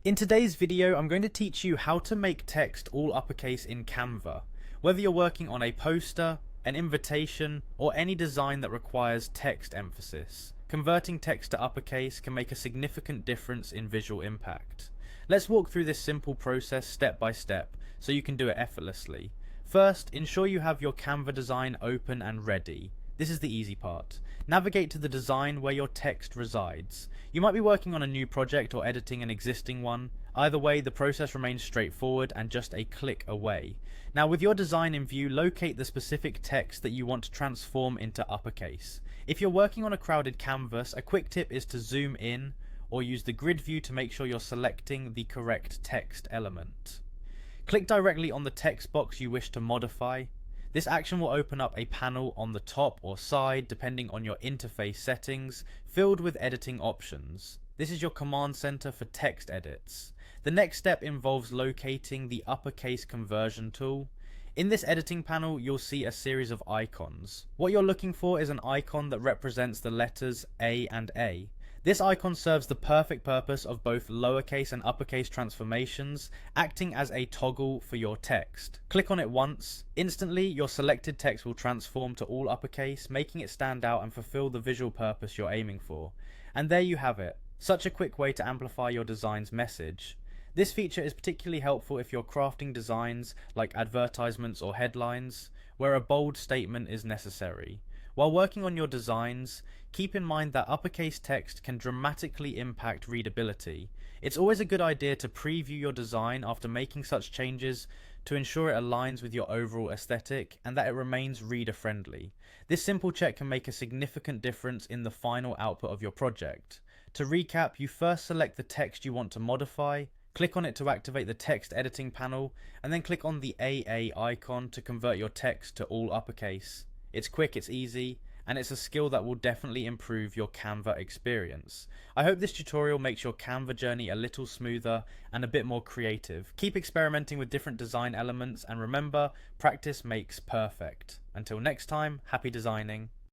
In today's video, I'm going to teach you how to make text all uppercase in Canva. Whether you're working on a poster, an invitation, or any design that requires text emphasis, converting text to uppercase can make a significant difference in visual impact. Let's walk through this simple process step by step so you can do it effortlessly. First, ensure you have your Canva design open and ready. This is the easy part. Navigate to the design where your text resides. You might be working on a new project or editing an existing one. Either way, the process remains straightforward and just a click away. Now, with your design in view, locate the specific text that you want to transform into uppercase. If you're working on a crowded canvas, a quick tip is to zoom in or use the grid view to make sure you're selecting the correct text element. Click directly on the text box you wish to modify. This action will open up a panel on the top or side, depending on your interface settings, filled with editing options. This is your command center for text edits. The next step involves locating the uppercase conversion tool. In this editing panel, you'll see a series of icons. What you're looking for is an icon that represents the letters A and A. This icon serves the perfect purpose of both lowercase and uppercase transformations, acting as a toggle for your text. Click on it once. Instantly, your selected text will transform to all uppercase, making it stand out and fulfill the visual purpose you're aiming for. And there you have it. Such a quick way to amplify your design's message. This feature is particularly helpful if you're crafting designs like advertisements or headlines, where a bold statement is necessary. While working on your designs, keep in mind that uppercase text can dramatically impact readability. It's always a good idea to preview your design after making such changes to ensure it aligns with your overall aesthetic and that it remains reader friendly. This simple check can make a significant difference in the final output of your project. To recap, you first select the text you want to modify, click on it to activate the text editing panel, and then click on the AA icon to convert your text to all uppercase. It's quick, it's easy, and it's a skill that will definitely improve your Canva experience. I hope this tutorial makes your Canva journey a little smoother and a bit more creative. Keep experimenting with different design elements, and remember, practice makes perfect. Until next time, happy designing.